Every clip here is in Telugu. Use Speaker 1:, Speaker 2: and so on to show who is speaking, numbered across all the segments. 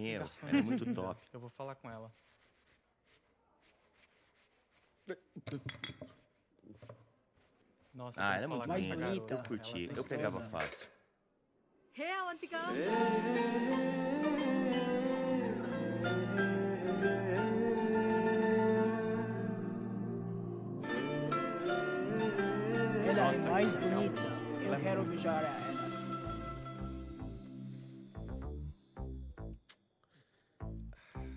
Speaker 1: Meu, ela é muito top.
Speaker 2: Eu vou falar com ela. Nossa,
Speaker 1: Ah, ela é muito
Speaker 3: Mais
Speaker 1: linda.
Speaker 3: bonita.
Speaker 1: Eu curti.
Speaker 3: Ela
Speaker 1: Eu pegava
Speaker 3: gostosa.
Speaker 1: fácil.
Speaker 4: Hey, Avantika.
Speaker 3: Ela
Speaker 2: Nossa,
Speaker 3: é mais
Speaker 2: que legal.
Speaker 3: bonita.
Speaker 2: Ela
Speaker 3: Eu
Speaker 2: é
Speaker 3: quero
Speaker 2: muito
Speaker 3: beijar ela.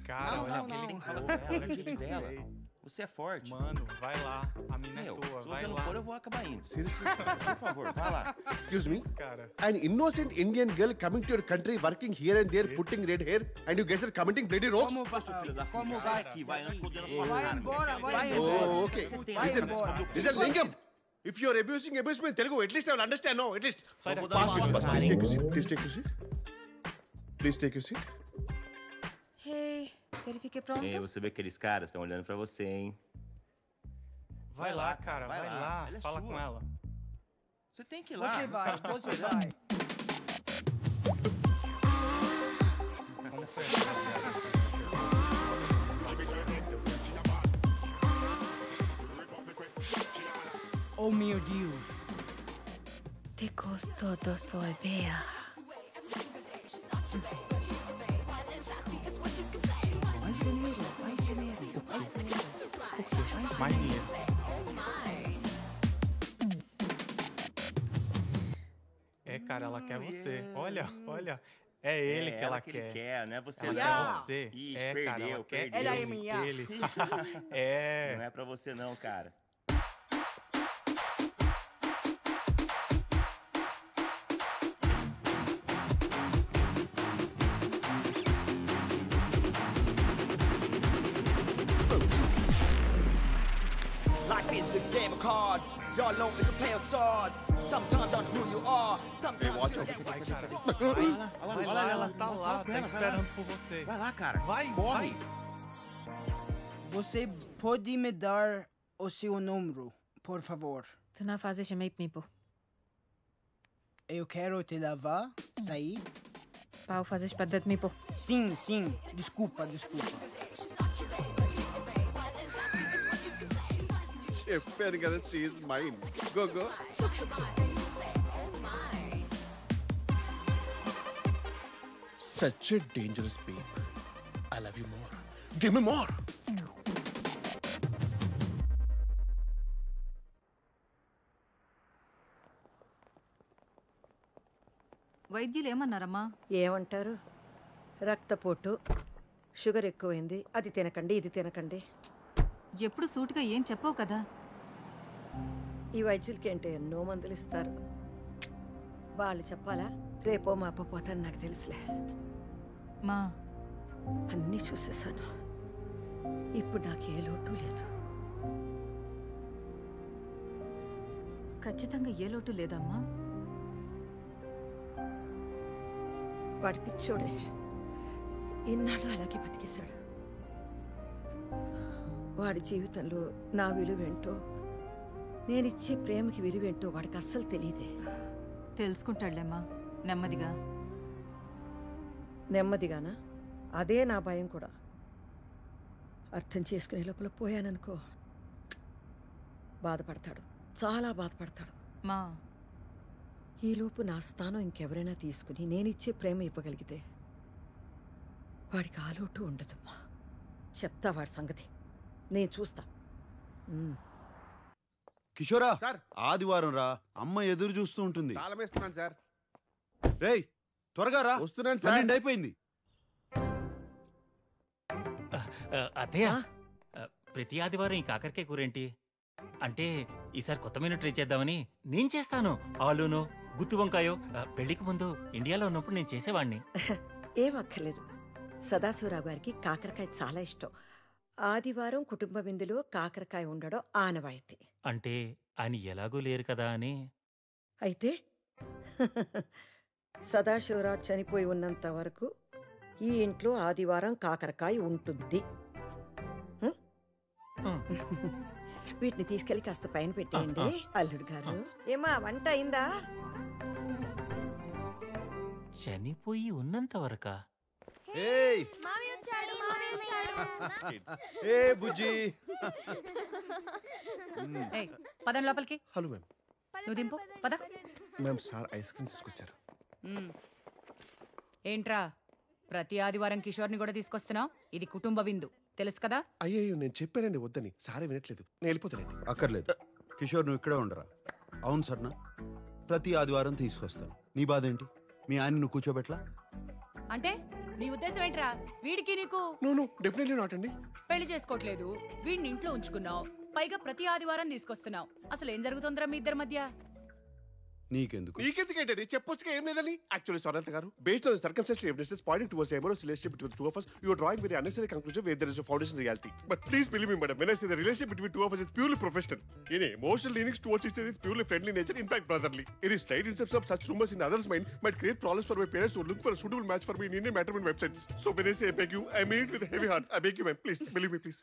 Speaker 2: Cara,
Speaker 3: Não,
Speaker 2: olha
Speaker 3: não,
Speaker 2: aquele
Speaker 3: não.
Speaker 1: Fala com ela, olha o jeito
Speaker 2: aquele
Speaker 1: dela.
Speaker 2: jeito.
Speaker 1: Você é forte.
Speaker 2: Mano, vai lá. A mina é
Speaker 1: Meu,
Speaker 2: tua,
Speaker 1: se
Speaker 2: vai
Speaker 1: você não
Speaker 2: lá.
Speaker 1: for, eu vou acabar indo.
Speaker 5: Seriously?
Speaker 1: Por favor, vai lá.
Speaker 5: Excuse me?
Speaker 2: Cara,
Speaker 5: An innocent Indian girl coming to your country, working here and there, putting red hair, and you guys are committing bloody rogues?
Speaker 3: Como vai?
Speaker 1: Filho da
Speaker 3: Como
Speaker 1: puta,
Speaker 3: vai?
Speaker 1: sai daqui, vai antes que eu dê na sua
Speaker 3: Vai
Speaker 1: cara.
Speaker 3: embora, vai
Speaker 5: Oh,
Speaker 3: embora.
Speaker 5: okay.
Speaker 3: Vai
Speaker 5: Listen,
Speaker 3: embora.
Speaker 5: listen, Lingam. If you are abusing me in Telugu, at least I will understand. No, at least.
Speaker 2: sai daqui.
Speaker 5: Pass this bus. Please take your seat. Please take your seat. Please take your seat.
Speaker 4: Hey, verifique pronto.
Speaker 1: Ei, você vê que aqueles caras estão olhando pra você, hein?
Speaker 2: Vai lá, cara, vai lá.
Speaker 1: Ela é
Speaker 2: Fala
Speaker 1: sua.
Speaker 2: com ela.
Speaker 1: Você tem que ir lá.
Speaker 3: Você vai.
Speaker 2: Como foi essa viagem?
Speaker 3: Oh meu Deus.
Speaker 4: Te gostoso soy bea.
Speaker 3: Mais dinheiro, mais dinheiro, mais dinheiro.
Speaker 2: Mais dinheiro. É, cara, ela quer você. Olha, olha. É ele que ela
Speaker 1: que ele
Speaker 2: quer.
Speaker 1: quer, não é você
Speaker 2: Ela
Speaker 1: não.
Speaker 2: quer você.
Speaker 1: Ixi,
Speaker 2: É, cara, ela
Speaker 1: perdeu,
Speaker 2: quer
Speaker 1: perdeu.
Speaker 3: Ela é
Speaker 2: ele,
Speaker 3: minha.
Speaker 2: ele.
Speaker 1: Não
Speaker 2: É.
Speaker 1: é pra você não, cara.
Speaker 6: Life is a game of cards. Y'all know it's a play of swords. Sometimes on who you are. Sometimes
Speaker 5: watch
Speaker 6: you
Speaker 5: out.
Speaker 6: get
Speaker 2: Vai, cara.
Speaker 1: Olha
Speaker 2: Vai
Speaker 1: lá,
Speaker 2: lá, ela tá
Speaker 1: fala
Speaker 2: lá,
Speaker 1: com
Speaker 2: tá
Speaker 1: ela, vai
Speaker 2: esperando por você.
Speaker 1: Vai lá, cara.
Speaker 2: Vai,
Speaker 1: corre.
Speaker 3: Você pode me dar o seu número, por favor?
Speaker 4: Tu não fazes meio mipo.
Speaker 3: Eu quero te levar, sair.
Speaker 4: Pau fazes para de mipo.
Speaker 3: Sim, sim. Desculpa, desculpa.
Speaker 5: చెప్పాను కదా, she is mine. Go, go. Such a dangerous babe. I love you more. Give me more.
Speaker 7: వైద్యులు ఏమన్నారమ్మా?
Speaker 8: ఏమంటారు? రక్తపోటు, షుగర్ ఎక్కువైంది, అది తినకండి, ఇది తినకండి.
Speaker 7: ఎప్పుడు సూటిగా ఏం చెప్పవు కదా.
Speaker 8: ఈ వైద్యులకి ఏంటి ఎన్నో మందులు ఇస్తారు. వాళ్ళు చెప్పాలా? రేపో మాపో పోతాను, నాకు తెలుసులే.
Speaker 7: మా
Speaker 8: అన్నీ చూసేసాను. ఇప్పుడు నాకు ఏ లోటు లేదు.
Speaker 7: ఖచ్చితంగా ఏ లోటు లేదమ్మా.
Speaker 8: వాడి పిచ్చోడే ఇన్నాళ్ళు అలాగే బతికేశాడు. వాడి జీవితంలో నా విలువేంటో, నేనిచ్చే ప్రేమకి విలువేంటో వాడికి అస్సలు తెలియదే.
Speaker 7: తెలుసుకుంటాడులేమ్మా నెమ్మదిగా.
Speaker 8: నెమ్మదిగానా? అదే నా భయం కూడా. అర్థం చేసుకునే లోపల పోయాననుకో, బాధపడతాడు, చాలా బాధపడతాడు.
Speaker 7: మా
Speaker 8: ఈలోపు నా స్థానం ఇంకెవరైనా తీసుకుని నేనిచ్చే ప్రేమ ఇవ్వగలిగితే వాడికి ఆలోటు ఉండదమ్మా. చెప్తా వాడి సంగతి, నేను చూస్తా.
Speaker 9: కిషోరా,
Speaker 5: సార్.
Speaker 9: ఆదివారం రా, అమ్మ ఎదురు చూస్తూ ఉంటుంది.
Speaker 5: తాళం వేస్తున్నాను సార్.
Speaker 9: రేయ్ త్వరగా రా,
Speaker 5: వస్తున్నాను సార్.
Speaker 9: 12 అయిపోయింది.
Speaker 10: అత్తయ్య, ప్రతి ఆదివారం ఈ కాకరకాయ కూరేంటి? అంటే ఈసారి కొత్త మెనూ ట్రై చేద్దామని. నేను చేస్తాను. ఆలూను, గుత్తి వంకాయో పెళ్లికి ముందు ఇండియాలో ఉన్నప్పుడు నేను చేసేవాడిని.
Speaker 8: ఏం అక్కర్లేదు. సదాశివరావు గారికి కాకరకాయ చాలా ఇష్టం. ఆదివారం కుటుంబ విందులో కాకరకాయ ఉండడం ఆనవాయితీ.
Speaker 10: అంటే ఆయన ఎలాగూ లేరు కదా అని.
Speaker 8: అయితే సదాశివరావు చనిపోయి ఉన్నంత వరకు ఈ ఇంట్లో ఆదివారం కాకరకాయ ఉంటుంది. వీటిని తీసుకెళ్లి కాస్త పైన పెట్టేయండి. అల్లుడు గారు, ఏమా వంట అయిందా?
Speaker 10: చనిపోయి ఉన్నంత వరకా?
Speaker 9: ఏయ్ ఏ బుజ్జి
Speaker 7: ఏయ్, పదండి లోపలికి.
Speaker 5: Hello ma'am.
Speaker 7: నువ్వు దింపు పద.
Speaker 5: మ్యామ్ సార్ ఐస్ క్రీమ్ తీసుకొచ్చారు.
Speaker 7: ఏంట్రా ప్రతి ఆదివారం కిషోర్ని కూడా తీసుకొస్తున్నావు? ఇది కుటుంబ విందు తెలుసు కదా.
Speaker 5: అయ్యో నేను చెప్పానండి వద్దని, సారే వినట్లేదు. నేను వెళ్ళిపోతానండి.
Speaker 9: అక్కర్లేదు కిషోర్, నువ్వు ఇక్కడే ఉండరా. అవును సర్నా, ప్రతి ఆదివారం తీసుకొస్తాను. నీ బాధ ఏంటి? మీ ఆయన నువ్వు కూర్చోబెట్లా?
Speaker 7: అంటే నీ ఉద్దేశం ఏంట్రా? వీడికి నీకు
Speaker 5: నో నో డెఫినెట్లీ నాట్ అండి.
Speaker 7: పెళ్లి చేసుకోవట్లేదు, వీడిని ఇంట్లో ఉంచుకున్నావు, పైగా ప్రతి ఆదివారం తీసుకొస్తున్నావు. అసలు ఏం జరుగుతుందిరా మీ ఇద్దరి మధ్య?
Speaker 9: నీకెందుకు?
Speaker 5: నీకెందుకేంటండి? చెప్పొచ్చుగా ఏం లేదని. యాక్చువల్లీ సొరంత గారు, based on the circumstantial evidences pointing towards a amorous relationship between the two of us, you are drawing very unnecessary conclusion where there is a foundation in reality. But please believe me, madam, when I say the relationship between two of us is purely professional. Any emotional leanings towards each other is purely friendly nature, in fact brotherly. Any slight inception of such rumors in others' mind might create problems for my parents who look for a suitable match for me in Indian matrimony websites. So when I say I beg you, I mean it with a heavy heart. I beg you, ma'am, please believe me, please.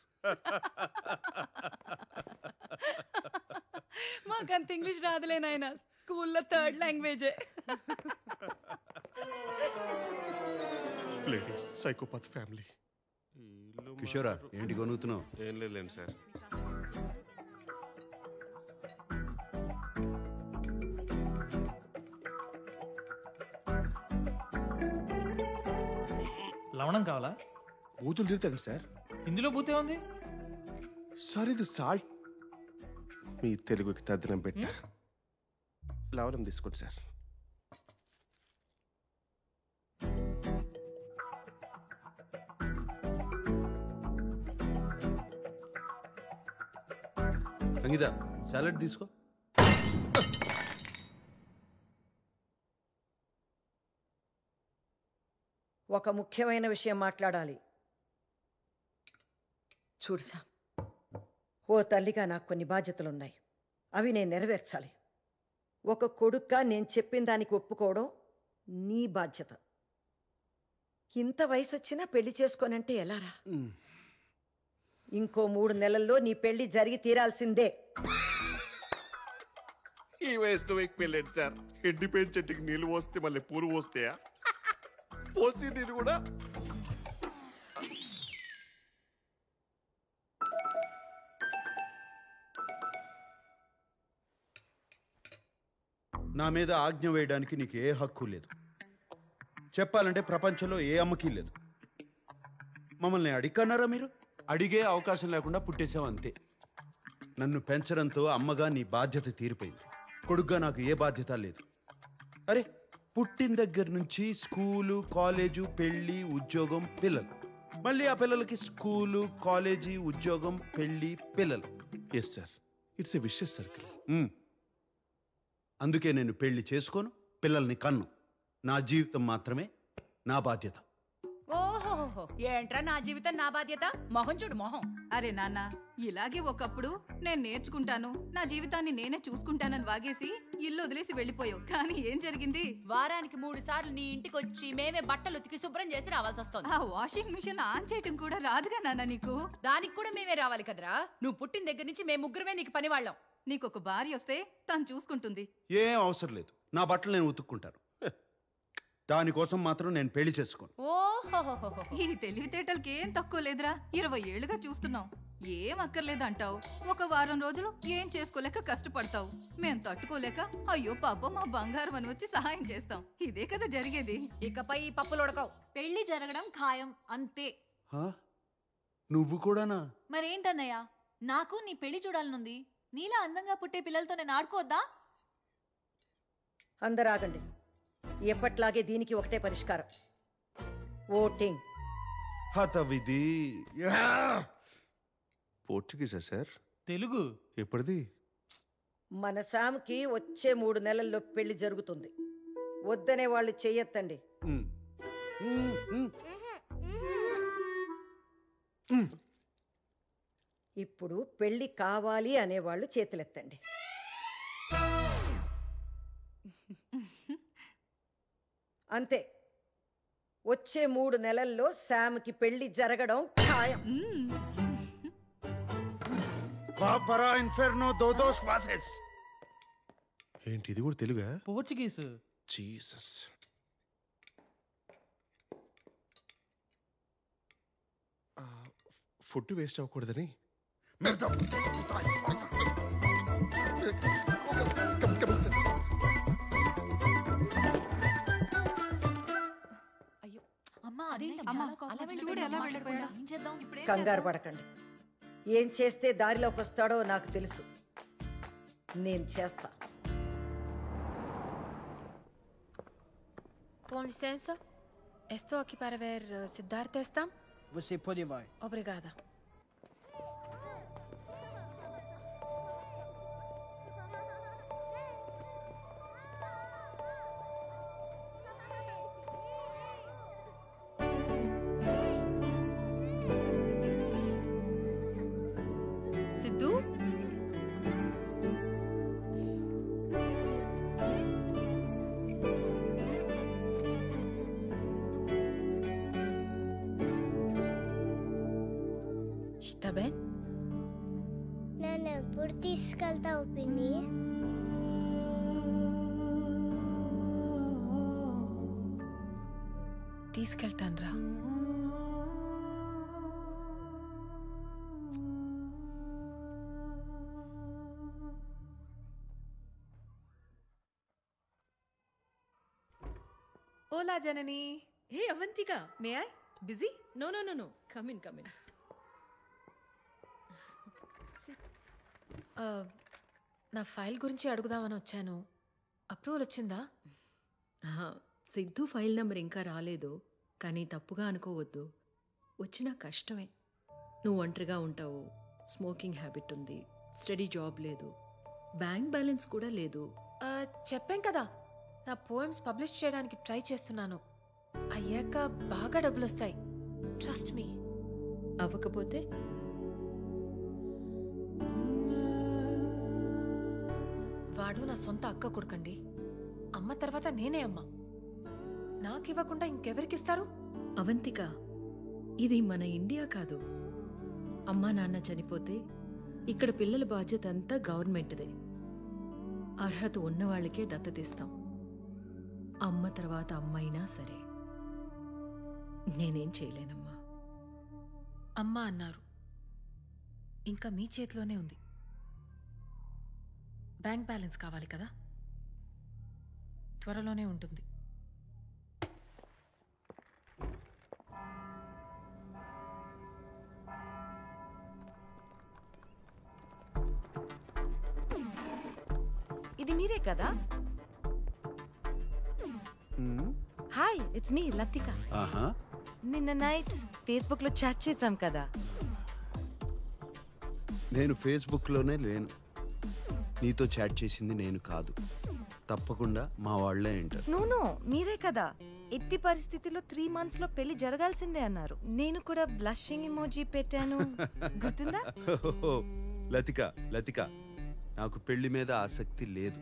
Speaker 7: మాకంత ఇంగ్లీష్ రాదులే నాయనా, స్కూల్లో 3rd లాంగ్వేజే.
Speaker 5: Ladies, psychopath family.
Speaker 9: కిషోరా, ఏంటి కొనుగుతున్నావు?
Speaker 5: ఏం లేదు సార్.
Speaker 1: లవణం కావాలా?
Speaker 5: బూతులు తిరుగుతాను సార్.
Speaker 1: ఇందులో బూతే ఉంది
Speaker 5: సార్. ఇది సాల్ట్. మీ తెలుగుకి తద్దనం పెట్ట లవణం తీసుకోండి సార్.
Speaker 9: సంగీత, సాలడ్ తీసుకో.
Speaker 8: ఒక ముఖ్యమైన విషయం మాట్లాడాలి. చూడుసా, ఓ తల్లిగా నాకు కొన్ని బాధ్యతలున్నాయి. అవి నేను నెరవేర్చాలి. ఒక కొడుక్గా నేను చెప్పిన దానికి ఒప్పుకోవడం నీ బాధ్యత. ఇంత వయసు వచ్చినా పెళ్లి చేసుకోనంటే ఎలారా? ఇంకో 3 నెలల్లో నీ పెళ్లి జరిగి తీరాల్సిందే.
Speaker 5: ఈ వయసులో మీకు పెళ్ళండి సార్. ఎండిపోయిన చెట్టుకి నీళ్ళు పోస్తే మళ్ళీ పూలు పోస్తాయా? పోసి నీళ్ళు కూడా.
Speaker 9: నా మీద ఆజ్ఞ వేయడానికి నీకు ఏ హక్కు లేదు. చెప్పాలంటే ప్రపంచంలో ఏ అమ్మకి లేదు. మమ్మల్ని అడిగన్నారా మీరు?
Speaker 11: అడిగే అవకాశం లేకుండా పుట్టేసావు అంతే.
Speaker 9: నన్ను పెంచడంతో అమ్మగా నీ బాధ్యత తీరిపోయింది. కొడుగ్గా నాకు ఏ బాధ్యత లేదు. అరే, పుట్టిన దగ్గర నుంచి స్కూలు, కాలేజు, పెళ్ళి, ఉద్యోగం, పిల్లలు. మళ్ళీ ఆ పిల్లలకి స్కూలు, కాలేజీ, ఉద్యోగం, పెళ్ళి, పిల్లలు.
Speaker 5: Yes sir, it's a vicious circle.
Speaker 9: అందుకే నేను పెళ్లి చేసుకోను, పిల్లల్ని కన్ను. నా జీవితం మాత్రమే నా బాధ్యత.
Speaker 7: ఓహో, ఏంట్రా నా జీవితం నా బాధ్యత? మొహం చూడు మొహం.
Speaker 12: అరే నాన్న, ఇలాగే ఒకప్పుడు నేను నేర్చుకుంటాను, నా జీవితాన్ని నేనే చూసుకుంటానని వాగేసి ఇల్లు వదిలేసి వెళ్ళిపోయావు. కానీ ఏం జరిగింది?
Speaker 7: వారానికి 3 సార్లు నీ ఇంటికి వచ్చి మేమే బట్టలు ఉతికి శుభ్రం చేసి రావాల్సి వస్తుంది.
Speaker 12: ఆ వాషింగ్ మిషన్ ఆన్ చేయటం కూడా రాదుగా నాన్న నీకు?
Speaker 7: దానికి కూడా మేమే రావాలి కదరా. నువ్వు పుట్టిన దగ్గర నుంచి మేము ముగ్గురమే నీకు పని వాళ్ళం.
Speaker 12: నీకొక భార్య వస్తే తను చూసుకుంటుంది.
Speaker 9: ఏం అవసరం లేదు, నా బట్టలు నేను ఉతుక్కుంటాను. దానికోసం మాత్రం నేను పెళ్లి చేసుకోను.
Speaker 12: ఓహో, ఈ తెలివితేటలకి ఏం తక్కువ లేదురా. 20 ఏళ్లుగా చూస్తున్నాం. ఏం అక్కర్లేదంటావు, ఒక వారం రోజులు ఏం చేసుకోలేక కష్టపడతావు. మేం తట్టుకోలేక అయ్యో పాపం మా బంగారం అని వచ్చి సహాయం చేస్తాం. ఇదే కదా జరిగేది.
Speaker 7: ఇకపై ఈ పప్పులు ఉడకవు.
Speaker 13: పెళ్లి జరగడం ఖాయం అంతే.
Speaker 9: నువ్వు కూడానా?
Speaker 13: మరేంటన్నయ్యా, నాకు నీ పెళ్లి చూడాలనుంది. నీలా అందంగా పుట్టే పిల్లలతో నేను ఆడుకోవద్దా?
Speaker 8: అందరూ ఆగండి. ఎప్పట్లాగే దీనికి ఒకటే పరిష్కారం, ఓటింగ్.
Speaker 9: హతవిధి.
Speaker 5: పోర్చుగీసా సార్?
Speaker 1: తెలుగు.
Speaker 5: ఎప్పటిది?
Speaker 8: మన శామ్కి వచ్చే 3 నెలల్లో పెళ్లి జరుగుతుంది. వద్దనే వాళ్ళు చెయ్యొద్దండి. ఇప్పుడు పెళ్లి కావాలి అనేవాళ్ళు చేతులెత్తండి. అంతే, వచ్చే 3 నెలల్లో శామ్కి పెళ్లి జరగడం ఖాయం.
Speaker 5: ఏంటి ఇది కూడా తెలుగా?
Speaker 1: పోర్చుగీస్.
Speaker 5: జీసస్. ఫుడ్ వేస్ట్ అవ్వకూడదని
Speaker 8: కంగారు పడకండి. ఏం చేస్తే దారిలోకి వస్తాడో నాకు తెలుసు. నేను చేస్తా.
Speaker 4: Com licença. Estou aqui para ver Siddhartha está?
Speaker 3: Você pode vai.
Speaker 4: Obrigada. Sidhu? Está bem?
Speaker 14: నన్ను ఎప్పుడు తీసుకెళ్తావు పిన్ని?
Speaker 4: తీసుకెళ్తానురా.
Speaker 7: Hola, Janani. Hey, Avantika. May I? Busy? No. Come in.
Speaker 4: నా ఫైల్ గురించి అడుగుదామని వచ్చాను. అప్రూవల్ వచ్చిందా?
Speaker 15: సిద్ధు ఫైల్ నెంబర్ ఇంకా రాలేదు, కానీ తప్పుగా అనుకోవద్దు. వచ్చినా కష్టమే. నువ్వు ఒంటరిగా ఉంటావు, స్మోకింగ్ హ్యాబిట్ ఉంది, స్టడీ జాబ్ లేదు, బ్యాంక్ బ్యాలెన్స్ కూడా లేదు.
Speaker 4: చెప్పాం కదా, నా పోయమ్స్ పబ్లిష్ చేయడానికి ట్రై చేస్తున్నాను. అయ్యాక బాగా డబ్బులు వస్తాయి. Trust me.
Speaker 15: అవ్వకపోతే
Speaker 4: వాడు నా సొంత అక్క కొడుకండి. అమ్మ తర్వాత నేనే అమ్మ. నాకివ్వకుండా ఇంకెవరికిస్తారు?
Speaker 15: అవంతిక, ఇది మన ఇండియా కాదు. అమ్మా నాన్న చనిపోతే ఇక్కడ పిల్లల బాధ్యత అంతా గవర్నమెంట్దే. అర్హత ఉన్నవాళ్లకే దత్తతిస్తాం. అమ్మ తర్వాత అమ్మైనా సరే. నేనేం చేయలేనమ్మా.
Speaker 4: అమ్మ అన్నారు, ఇంకా మీ చేతిలోనే ఉంది. బ్యాంక్ బ్యాలెన్స్ కావాలి కదా, త్వరలోనే ఉంటుంది.
Speaker 16: ఇది మీరే కదా? Hi, it's me Latika. నిన్న నైట్ ఫేస్బుక్ లో చాట్ చేశాం కదా.
Speaker 9: నేను ఫేస్బుక్లోనే లేను. నీతో చాట్ చేసింది నేను కాదు. తప్పకుండా మా వాళ్లే అంటారు.
Speaker 16: నో, మీరే కదా. ఎట్టి పరిస్థితిలో 3 months లో పెళ్లి జరగాల్సిందే అన్నారు. నేను కూడా బ్లషింగ్ ఎమోజీ పెట్టాను, గుర్తుందా?
Speaker 9: లతిక, నాకు పెళ్లి మీద ఆసక్తి లేదు.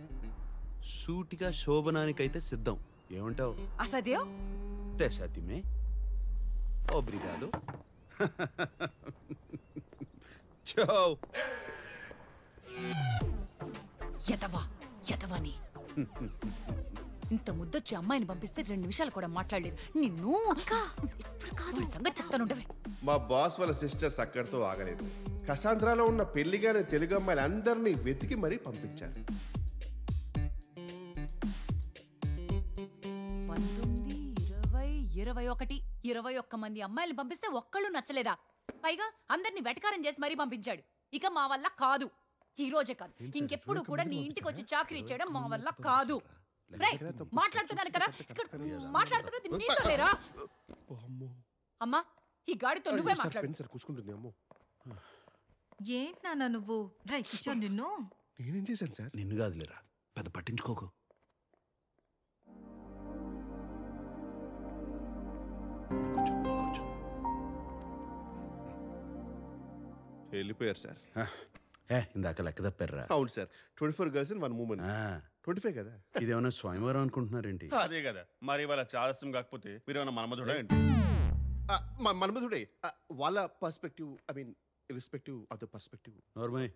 Speaker 9: సూటిగా శోభనానికైతే సిద్ధం. ఏమంటావు?
Speaker 16: అసద్యో
Speaker 9: తెసతిమే. ఓబ్రిగాదో. చో.
Speaker 7: యతవాని. ఇంత ముద్దొచ్చి అమ్మాయిని పంపిస్తే 2 నిమిషాలు కూడా మాట్లాడలేదు. నిన్ను సంగతి చెప్తానుండవే.
Speaker 5: మా బాస్ వాళ్ళ సిస్టర్స్ అక్కడితో ఆగలేదు. కసాంధ్రాలో ఉన్న పెళ్లిగానే తెలుగు అమ్మాయిలు అందరినీ వెతికి మరీ పంపించారు.
Speaker 7: 19, 20, 21 మంది అమ్మాయిలు పంపిస్తే ఒక్కళ్ళు నచ్చలేదా? పైగా అందరిని వెటకారం చేసి మరీ పంపించాడు. ఇక మా వల్ల కాదు. ఈ రోజే కాదు, ఇంకెప్పుడు కూడా నీ ఇంటికి వచ్చి చాకరీ చేయడం మా వల్ల కాదు. మాట్లాడుతున్నాను కదా, ఇక్కడ మాట్లాడుతున్నది నీతో లేరా? అమ్మా, ఈ గాడితో నువ్వే మాట్లాడు.
Speaker 12: ఏంటి నాన్న నువ్వు? కిషోర్, నిన్ను
Speaker 5: నేనేం చేశాను సార్?
Speaker 9: నిన్ను కాదులేరా, పెద్ద పట్టించుకోకు.
Speaker 5: వెళ్ళిపోయారు సార్.
Speaker 9: ఇందాక లెక్క తప్పారా?
Speaker 5: అవును సార్. 24 girls and 1 woman. 25 కదా.
Speaker 9: ఇదేమన్నా స్వయంవరం అనుకుంటున్నారేంటి?
Speaker 17: అదే కదా. మరి వాళ్ళ చాదస్యం కాకపోతే మీరు ఏమన్నా మన్మధుడా ఏంటి?
Speaker 5: మన్మధుడే. వాళ్ళ perspective, I mean irrespective of the perspective.
Speaker 9: Normal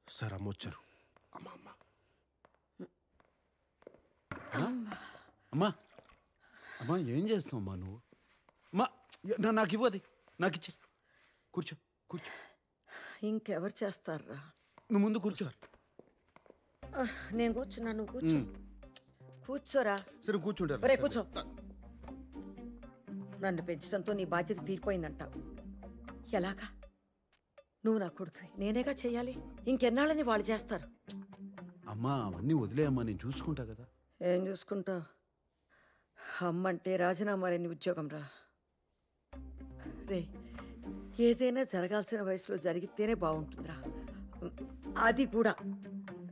Speaker 5: sir, అమ్మ వచ్చారు.
Speaker 9: అమ్మా ఏం చేస్తావమ్మా నువ్వు? అమ్మా నాకు ఇవ్వది, నాకు ఇచ్చే. కూర్చో కూర్చో.
Speaker 8: ఇంకెవరు చేస్తారా?
Speaker 9: నువ్వు ముందు కూర్చో.
Speaker 8: నేను కూర్చున్నా, నువ్వు కూర్చో. కూర్చోరా.
Speaker 9: సరే కూర్చుంటారు.
Speaker 8: ఒరే కూర్చో. నన్ను పెంచడంతో నీ బాధ్యత తీరిపోయిందంటావు. ఎలాగా? నువ్వు నా కొడుకు, నేనేగా చెయ్యాలి. ఇంకెన్నాళ్ళని వాళ్ళు చేస్తారు.
Speaker 9: అమ్మా అవన్నీ వదిలేయమ్మా, నేను చూసుకుంటా కదా.
Speaker 8: ఏం చూసుకుంటావు? అమ్మంటే రాజీనామా లేని ఉద్యోగం రా. రే, ఏదైనా జరగాల్సిన వయసులో జరిగితేనే బాగుంటుందిరా. అది కూడా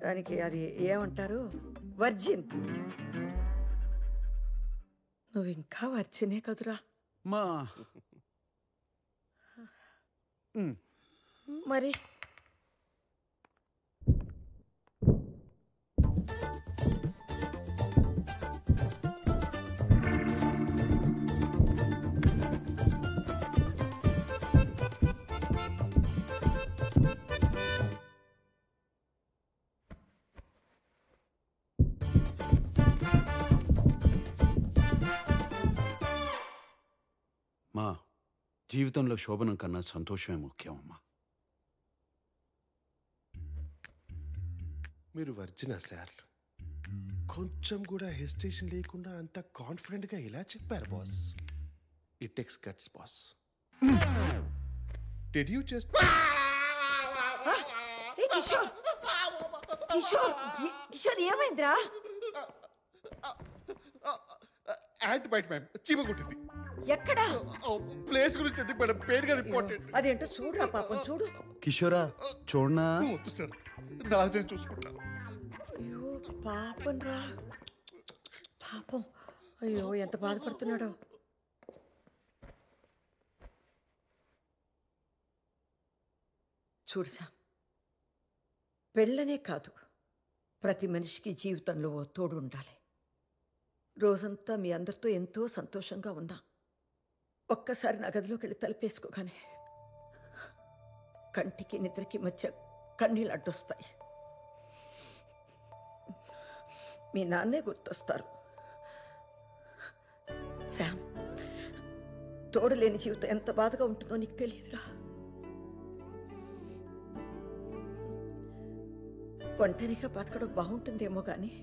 Speaker 8: దానికి అది ఏమంటారు, వర్జిన్. నువ్వు ఇంకా వర్జినే కదురా.
Speaker 9: మా
Speaker 8: మరి
Speaker 9: మా జీవితంలో శోభనం కన్నా సంతోషమే ముఖ్యం అమ్మా.
Speaker 5: మీరు వర్జినా సార్? కొంచెం కూడా హెసిటేషన్ లేకుండా అంత కాన్ఫిడెంట్గా ఎలా చెప్పారు boss? It takes guts boss. Did you just
Speaker 8: Kishore, Kishore, Kishore ఏమైందిరా?
Speaker 5: యాంట్ బైట్ మ్యామ్, చీమ కొట్టింది.
Speaker 8: ఎక్కడా?
Speaker 5: ప్లేస్ గురించి ఎందుకు మేడం, పేరు కదా ఇంపార్టెంట్.
Speaker 8: అదేంటో చూడురా పాపం, చూడు.
Speaker 9: కిషోరా చూడనా?
Speaker 5: వద్దు సార్, నాదే చూసుకుంటా.
Speaker 8: అయ్యో పాపం రా, పాపం. అయ్యో ఎంత బాధపడుతున్నాడో. చూడుసా, పెళ్ళనే కాదు, ప్రతి మనిషికి జీవితంలో ఓ తోడు ఉండాలి. రోజంతా మీ అందరితో ఎంతో సంతోషంగా ఉన్నా, ఒక్కసారి నా గదిలోకి వెళ్ళి తలుపేసుకోగానే కంటికి నిద్రకి మధ్య కన్నీళ్ళు అడ్డొస్తాయి. మీ నాన్నే గుర్తొస్తారు. శామ్, తోడు లేని జీవితం ఎంత బాధగా ఉంటుందో నీకు తెలియదురా. ఒంటరిగా బతకడం బాగుంటుందేమో కానీ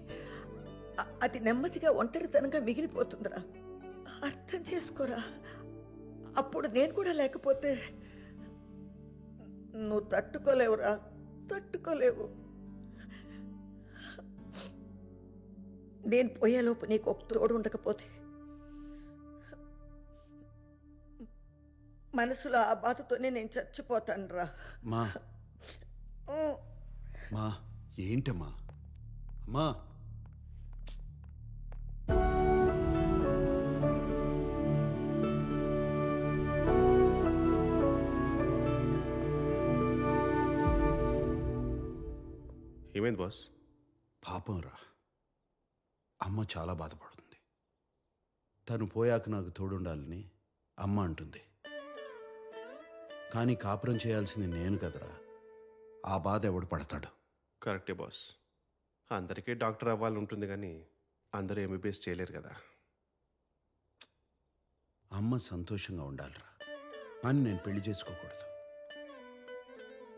Speaker 8: అది నెమ్మదిగా ఒంటరితనంగా మిగిలిపోతుందిరా. అర్థం చేసుకోరా. అప్పుడు నేను కూడా లేకపోతే నువ్వు తట్టుకోలేవురా, తట్టుకోలేవు. నేను పోయేలోపు నీకు ఒక తోడు ఉండకపోతే మనసులో ఆ బాధతోనే నేను చచ్చిపోతాను రా.
Speaker 9: మా మా ఏంటమ్మా? అమ్మా
Speaker 5: ఏమైంది బాస్?
Speaker 9: పాపం రా, అమ్మ చాలా బాధపడుతుంది. తను పోయాక నాకు తోడుండాలని అమ్మ అంటుంది. కానీ కాపురం చేయాల్సింది నేను కదరా. ఆ బాధ ఎవడు పడతాడు?
Speaker 5: కరెక్టే బాస్, అందరికీ డాక్టర్ అవ్వాలని ఉంటుంది కానీ అందరూ ఎంబీబీఎస్ చేయలేరు కదా.
Speaker 9: అమ్మ సంతోషంగా ఉండాలిరా, అని నేను పెళ్లి చేసుకోకూడదు.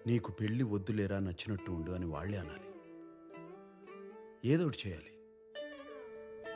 Speaker 9: నీకు పెళ్లి వద్దులేరా, నచ్చినట్టు ఉండు అని వాళ్ళే అనాలి. ఏదో ఒకటి చేయాలి.